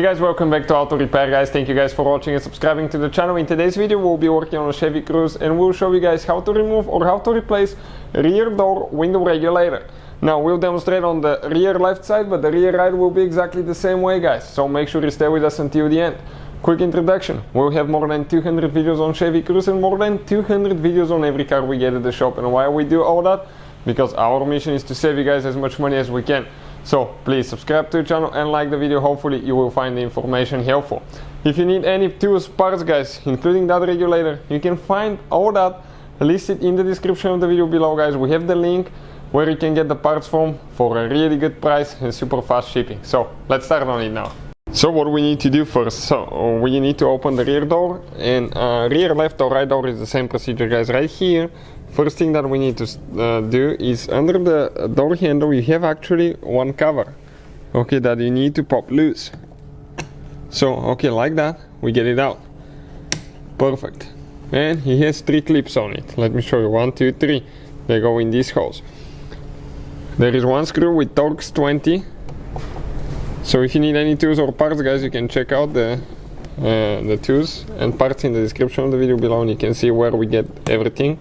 Hey guys, welcome back to Auto Repair guys. Thank you guys for watching and subscribing to the channel. In today's video we'll be working on a Chevy Cruze and we'll show you guys how to remove or how to replace rear door window regulator. Now we'll demonstrate on the rear left side, but the rear right will be exactly the same way guys. So make sure you stay with us until the end. Quick introduction, we'll have more than 200 videos on Chevy Cruze and more than 200 videos on every car we get at the shop. And why we do all that? Because our mission is to save you guys as much money as we can. So please subscribe to the channel and like the video. Hopefully you will find the information helpful. If you need any tools, parts guys, including that regulator, you can find all that listed in the description of the video below guys. We have the link where you can get the parts from for a really good price and super fast shipping. So let's start on it now. So what we need to do first, so we need to open the rear door, and rear left or right door is the same procedure guys. Right here, first thing that we need to do is under the door handle you have actually one cover, okay, that you need to pop loose. So okay, like that, we get it out. Perfect. And he has 3 clips on it. Let me show you, 1, 2, 3. They go in these holes. There is one screw with Torx 20. So if you need any tools or parts guys, you can check out the tools and parts in the description of the video below, and you can see where we get everything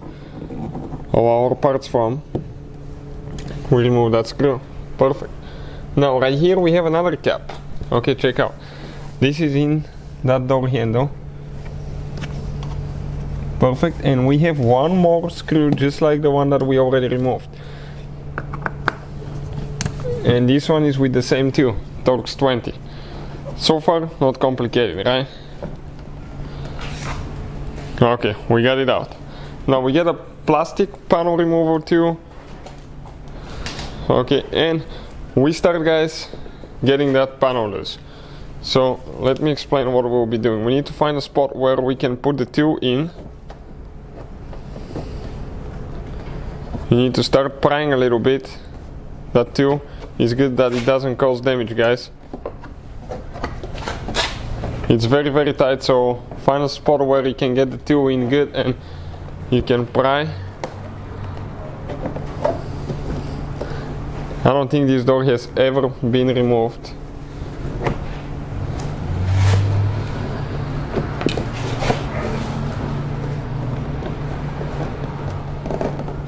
of our parts from. We remove that screw. Perfect. Now right here we have another cap. Okay, check out. This is in that door handle. Perfect. And we have one more screw just like the one that we already removed. And this one is with the same tool, Torx 20. So far not complicated, right? Okay, we got it out. Now we get a plastic panel remover too. Okay, and we start guys getting that panel loose. So let me explain what we'll be doing. We need to find a spot where we can put the tool in. You need to start prying a little bit. That tool is good that it doesn't cause damage guys. It's very tight, so find a spot where you can get the tool in good and you can pry. I don't think this door has ever been removed.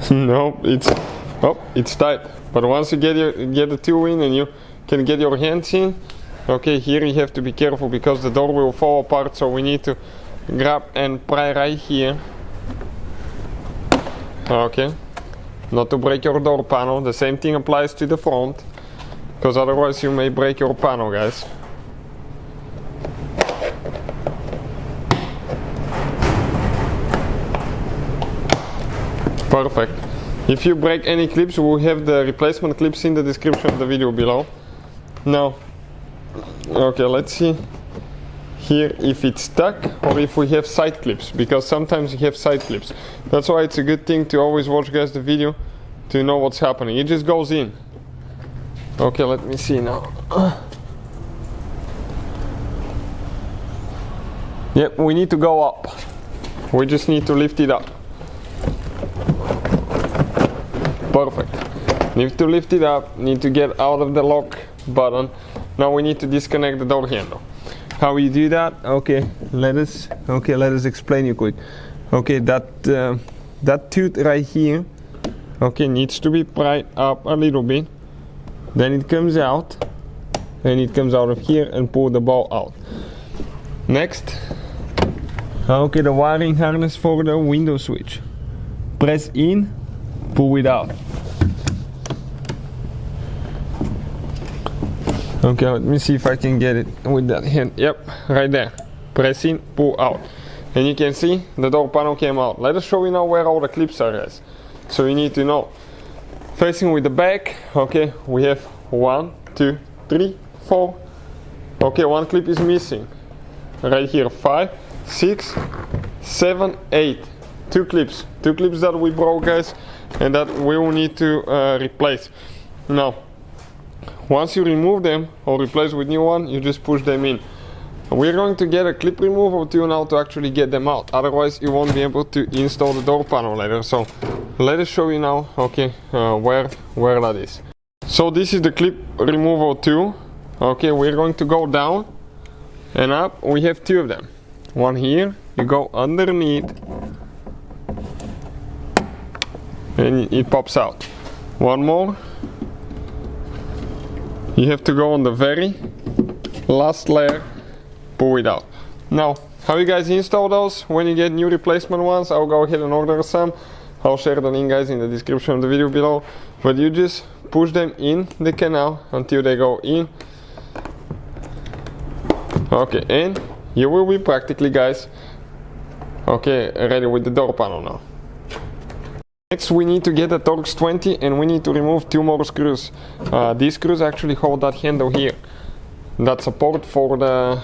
No, it's tight. But once you get the tool in and you can get your hands in, okay, here you have to be careful because the door will fall apart, so we need to grab and pry right here. Okay, not to break your door panel. The same thing applies to the front, because otherwise you may break your panel guys. Perfect. If you break any clips, we'll have the replacement clips in the description of the video below. Now, okay, let's see here if it's stuck or if we have side clips, because sometimes you have side clips. That's why it's a good thing to always watch guys the video to know what's happening. It just goes in. Okay, let me see now. Yep, we need to go up. We just need to lift it up. Perfect. Need to lift it up, need to get out of the lock button. Now we need to disconnect the door handle. How you do that? Okay, let us explain you quick. Okay, that tooth right here, okay, needs to be pried up a little bit. Then it comes out, and it comes out of here and pull the ball out. Next, okay, the wiring harness for the window switch. Press in, pull it out. Okay, let me see if I can get it with that hand. Yep, right there. Press in, pull out. And you can see the door panel came out. Let us show you now where all the clips are guys. So you need to know. Facing with the back, okay, we have 1, 2, 3, 4. Okay, one clip is missing. Right here, 5, 6, 7, 8. 2 clips. 2 clips that we broke guys, and that we will need to replace. Now, once you remove them or replace with new one, you just push them in. We're going to get a clip removal tool now to actually get them out. Otherwise, you won't be able to install the door panel later. So, let us show you now, okay, where that is. So this is the clip removal tool. Okay, we're going to go down and up. We have two of them. One here, you go underneath and it pops out. One more, you have to go on the very last layer, pull it out. Now, how you guys install those when you get new replacement ones, I'll go ahead and order some. I'll share the link, guys, in the description of the video below. But you just push them in the canal until they go in. Okay, and you will be practically, guys, okay, ready with the door panel now. Next, we need to get a Torx 20 and we need to remove two more screws. These screws actually hold that handle here. That support for the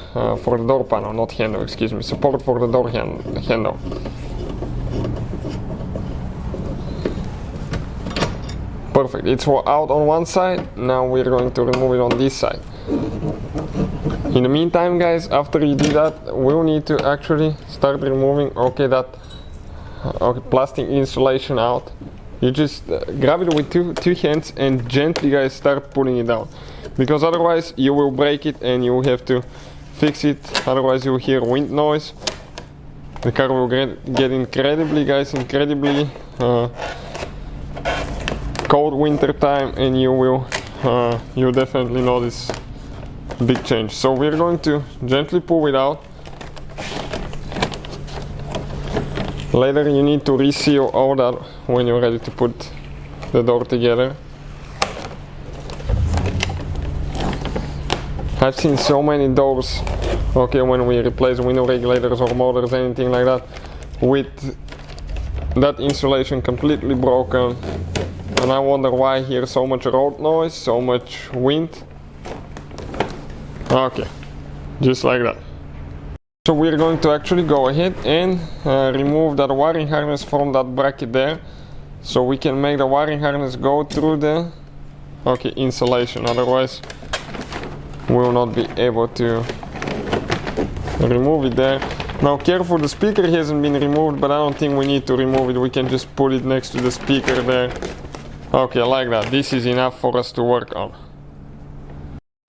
door panel, not handle, excuse me, support for the door handle. Perfect, it's out on one side, now we're going to remove it on this side. In the meantime, guys, after you do that, we'll need to actually start removing, okay, that plastic insulation out. You just grab it with two hands and gently, guys, start pulling it down, because otherwise you will break it and you will have to fix it. Otherwise you will hear wind noise. The car will get incredibly, guys, cold winter time, and you'll definitely notice big change. So we're going to gently pull it out. Later you need to reseal all that when you're ready to put the door together. I've seen so many doors, okay, when we replace window regulators or motors, anything like that, with that insulation completely broken, and I wonder why I hear so much road noise, so much wind. Okay, just like that. So we're going to actually go ahead and remove that wiring harness from that bracket there, so we can make the wiring harness go through the insulation. Otherwise we will not be able to remove it there. Now careful, the speaker hasn't been removed, but I don't think we need to remove it. We can just put it next to the speaker there. Okay, like that. This is enough for us to work on.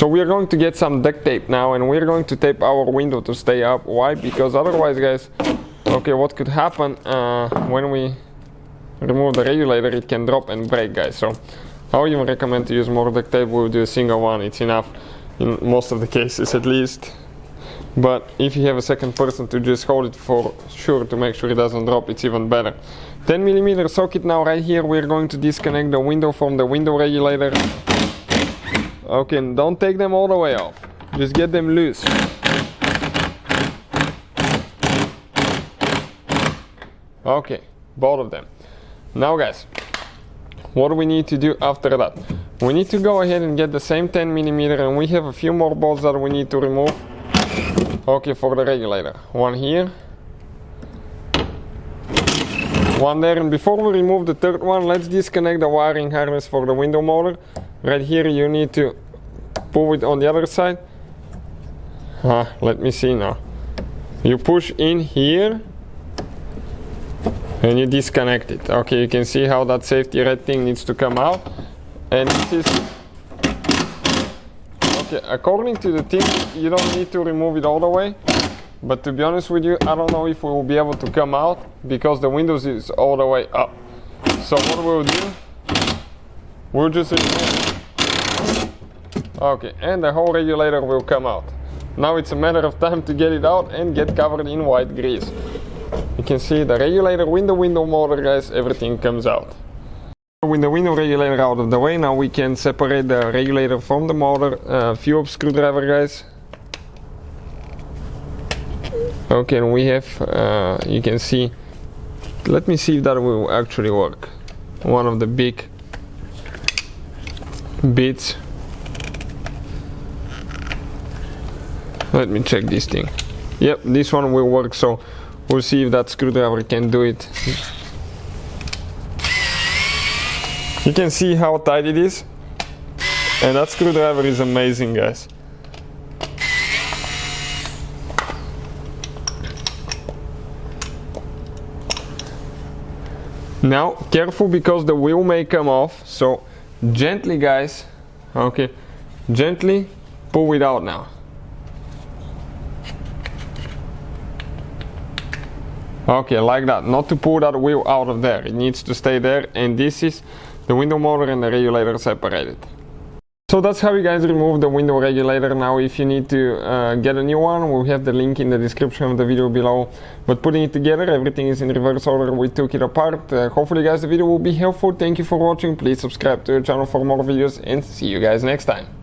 So we are going to get some duct tape now, and we're going to tape our window to stay up. Why? Because otherwise, guys, okay, what could happen when we remove the regulator, it can drop and break, guys. So I would even recommend to use more duct tape. We'll do a single one, it's enough in most of the cases at least. But if you have a second person to just hold it for sure to make sure it doesn't drop, it's even better. 10mm socket now right here. We're going to disconnect the window from the window regulator. Okay, and don't take them all the way off, just get them loose. Okay, both of them. Now, guys, what do we need to do after that? We need to go ahead and get the same 10mm, and we have a few more bolts that we need to remove. Okay, for the regulator. One here, one there, and before we remove the third one, let's disconnect the wiring harness for the window motor. Right here you need to pull it on the other side. Let me see now. You push in here and you disconnect it. Okay, you can see how that safety red thing needs to come out. And this is, okay, according to the thing, you don't need to remove it all the way. But to be honest with you, I don't know if we will be able to come out because the windows is all the way up. So what we'll do, we'll just remove. Okay, and the whole regulator will come out. Now it's a matter of time to get it out and get covered in white grease. You can see the regulator, window motor, guys, everything comes out. With the window regulator out of the way, now we can separate the regulator from the motor. Few screwdriver, guys. Okay, and we have, you can see, let me see if that will actually work. One of the big bits. Let me check this thing. Yep, this one will work, so we'll see if that screwdriver can do it. You can see how tight it is, and that screwdriver is amazing, guys. Now, careful because the wheel may come off, so gently, guys, okay, gently pull it out now. Okay, like that. Not to pull that wheel out of there. It needs to stay there, and this is the window motor and the regulator separated. So that's how you guys remove the window regulator. Now if you need to get a new one, we'll have the link in the description of the video below. But putting it together, everything is in reverse order. We took it apart. Hopefully guys the video will be helpful. Thank you for watching. Please subscribe to the channel for more videos, and see you guys next time.